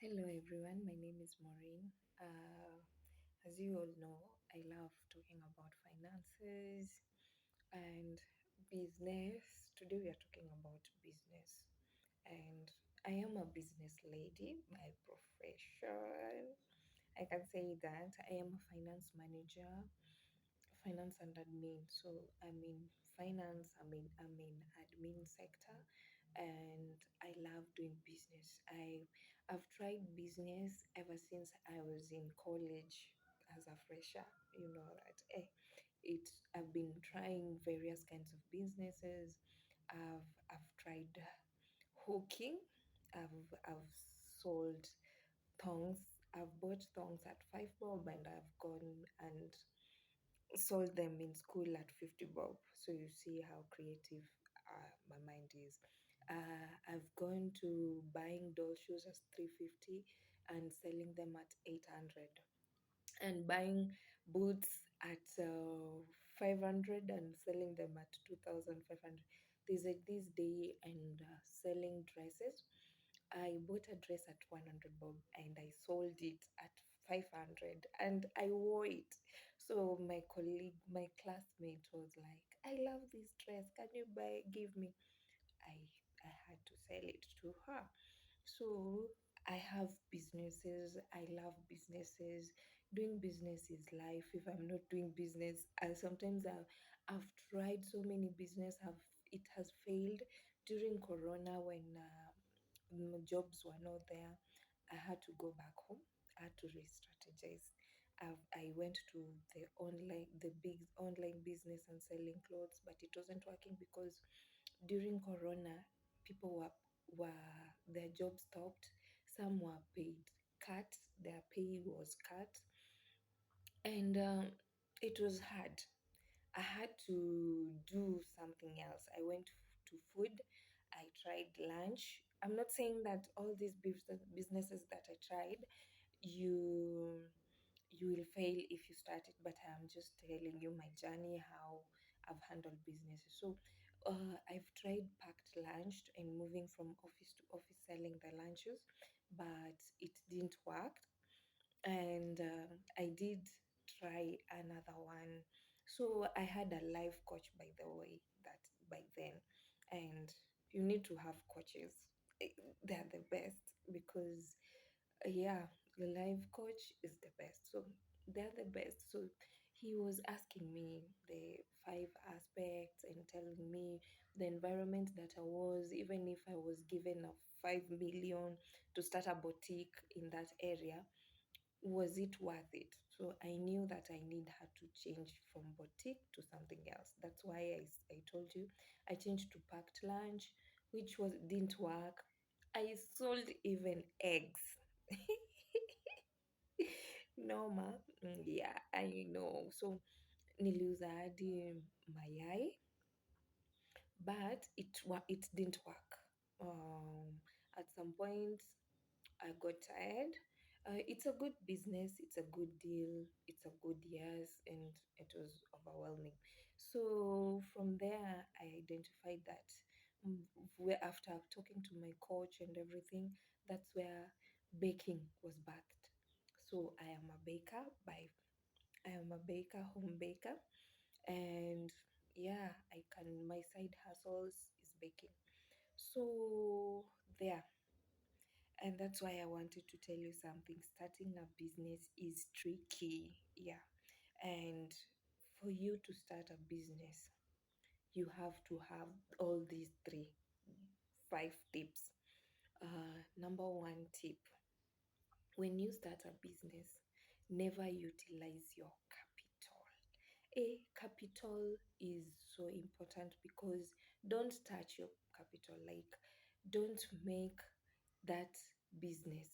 Hello everyone, my name is Maureen. As you all know, I love talking about finances and business. Today we are talking about business, and I am a business lady by profession. I can say that I am a finance manager, finance and admin. So I'm in finance, I'm in admin sector, and I love doing business. I've tried business ever since I was in college as a fresher. You know that I've been trying various kinds of businesses. I've tried hooking. I've sold thongs. I've bought thongs at 5 bob, and I've gone and sold them in school at 50 bob. So you see how creative my mind is. I've gone to buying doll shoes at 350 and selling them at 800, and buying boots at 500 and selling them at 2500. There's like this day, and selling dresses. I bought a dress at 100 bob and I sold it at 500 and I wore it. So my colleague, my classmate was like, I love this dress. Can you give me? I I had to sell it to her. So I have businesses. I love businesses. Doing business is life. If I'm not doing business, I've tried so many business. Have It has failed during Corona when jobs were not there. I had to go back home. I had to re-strategize. I went to the big online business and selling clothes, but it wasn't working because during Corona, people were their jobs stopped. Some were paid cut. Their pay was cut, and it was hard. I had to do something else. I went to food. I tried lunch. I'm not saying that all these businesses that I tried, you you will fail if you start it, but I'm just telling you my journey, how I've handled businesses. So I've tried packed lunch and moving from office to office selling the lunches, but it didn't work. And I did try another one. So I had a life coach, by the way, that by then, and you need to have coaches. Eh, They're the best because yeah, the life coach is the best. So they're the best. So he was asking me the five aspects and telling me the environment that I was, even if I was given a 5 million to start a boutique in that area, was it worth it? So I knew that I need her to change from boutique to something else. That's why I told you I changed to packed lunch, which was didn't work. I sold even eggs. No, ma. Yeah, I know. So niliuza hadi mayai, but it didn't work. At some point, I got tired. It's a good business, it's a good deal, it's a good yes, and it was overwhelming. So from there, I identified that where after talking to my coach and everything, that's where baking was backed. So I am a baker, home baker, and yeah, I can. My side hustles is baking. So there, and that's why I wanted to tell you something. Starting a business is tricky. Yeah. And for you to start a business, you have to have all these five tips. Number one tip, when you start a business, never utilize your capital. Capital is so important because don't touch your capital. Like, don't make that business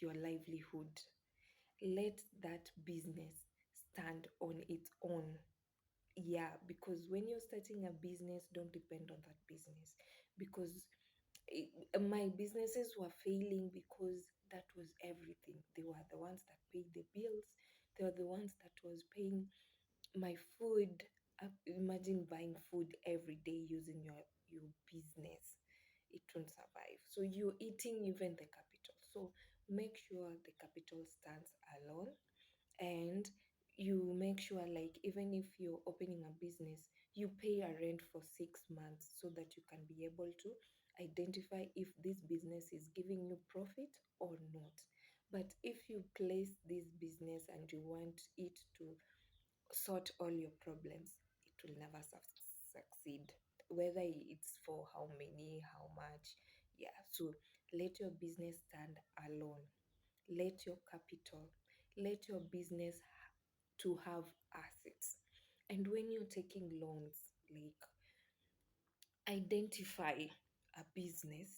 your livelihood. Let that business stand on its own. Yeah, because when you're starting a business, don't depend on that business. Because my businesses were failing because that was everything. They were the ones that paid the bills. They were the ones that was paying my food. Imagine buying food every day using your business. It won't survive. So you're eating even the capital. So make sure the capital stands alone, and you make sure, like, even if you're opening a business, you pay a rent for 6 months so that you can be able to identify if this business is giving you profit or not. But if you place this business and you want it to sort all your problems, it will never succeed. Whether it's for how many, how much, yeah. So let your business stand alone. Let your capital, let your business to have assets. And when you're taking loans, like, identify a business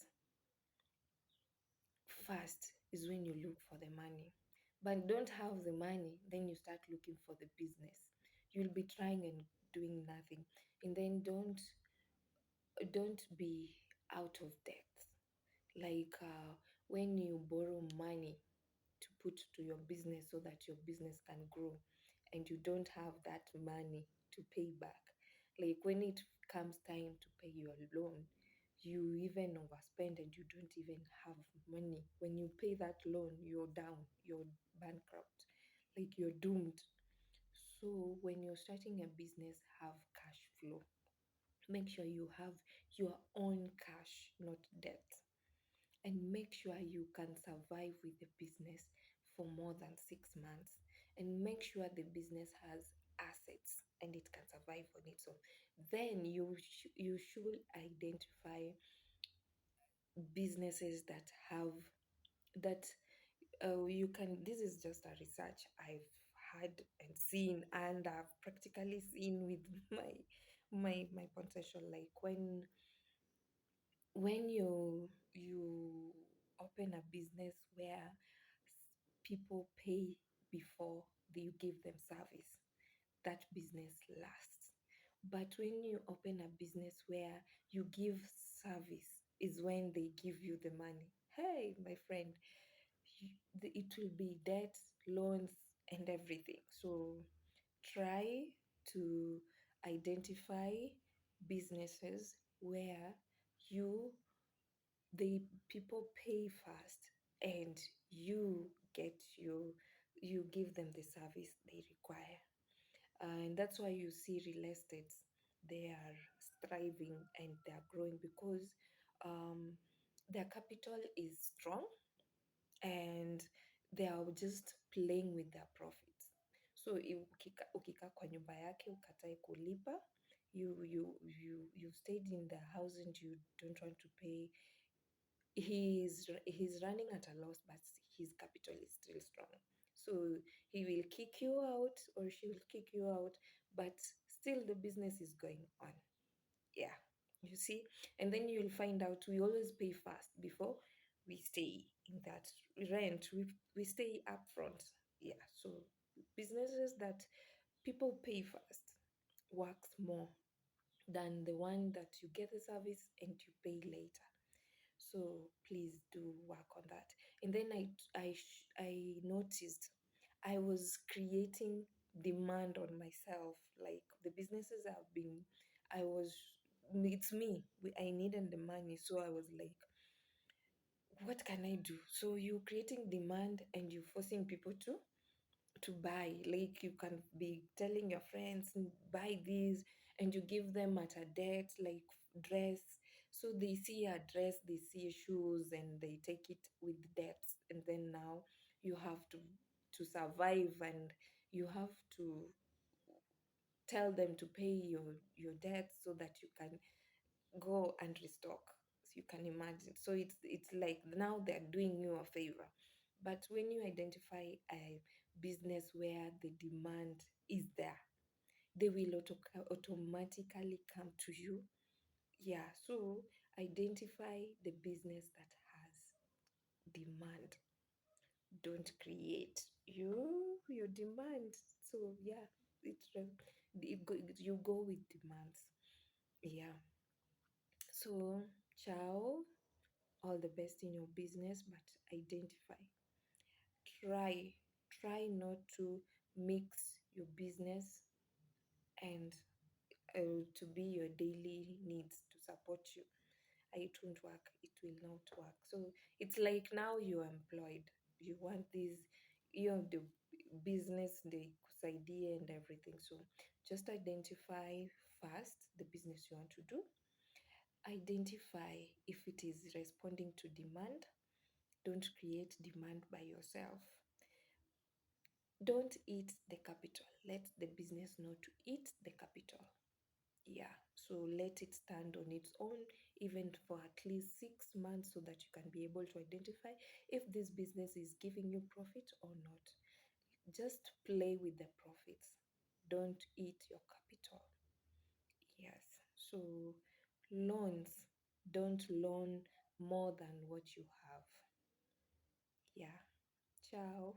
first is when you look for the money. But don't have the money, then you start looking for the business. You'll be trying and doing nothing. And then don't be out of debt. Like, when you borrow money to put to your business so that your business can grow, and you don't have that money to pay back, like when it comes time to pay your loan, you even overspend and you don't even have money. When you pay that loan, you're down, you're bankrupt, like you're doomed. So when you're starting a business, have cash flow. Make sure you have your own cash, not debt, and make sure you can survive with the business for more than 6 months, and make sure the business has assets and it can survive on its own. Then you should identify businesses that have that you can. This is just a research I've had and seen, and I've practically seen with my potential. Like, when you open a business where people pay before you give them service, that business lasts. But when you open a business where you give service is when they give you the money, hey my friend, it will be debt, loans, and everything. So try to identify businesses where you the people pay fast, and you get you give them the service they require. And that's why you see real estates, they are thriving and they are growing because um, their capital is strong, and they are just playing with their profits. So ukikaa kwa nyumba yake ukatae kulipa, you stayed in the house and you don't want to pay, he's running at a loss, but his capital is still strong. So he will kick you out, or she will kick you out, but still the business is going on. Yeah, you see. And then you'll find out we always pay fast before we stay in that rent. We stay upfront. Yeah. So businesses that people pay first works more than the one that you get the service and you pay later. So please do work on that. And then I noticed I was creating demand on myself. Like, the businesses I've been, I was, it's me. I needed the money. So I was like, what can I do? So you're creating demand and you're forcing people to buy. Like, you can be telling your friends, buy these, and you give them at a debt, like dress. So they see a dress, they see shoes, and they take it with debts. And then now you have to survive, and you have to tell them to pay your debts so that you can go and restock. So you can imagine. So it's like now they're doing you a favor. But when you identify a business where the demand is there, they will automatically come to you. Yeah. So identify the business that has demand. Don't create your demand. So yeah, you go with demands. Yeah. So ciao. All the best in your business, but identify. Try, try not to mix your business and to be your daily needs to support you. It won't work. It will not work. So it's like now you're employed. you want this, you have the business, the idea and everything. So just identify first the business you want to do. Identify if it is responding to demand. Don't create demand by yourself. Don't eat the capital. Let the business know to eat the capital. Yeah, so let it stand on its own, even for at least 6 months, so that you can be able to identify if this business is giving you profit or not. Just play with the profits. Don't eat your capital. Yes. So loans, don't loan more than what you have. Yeah. Ciao.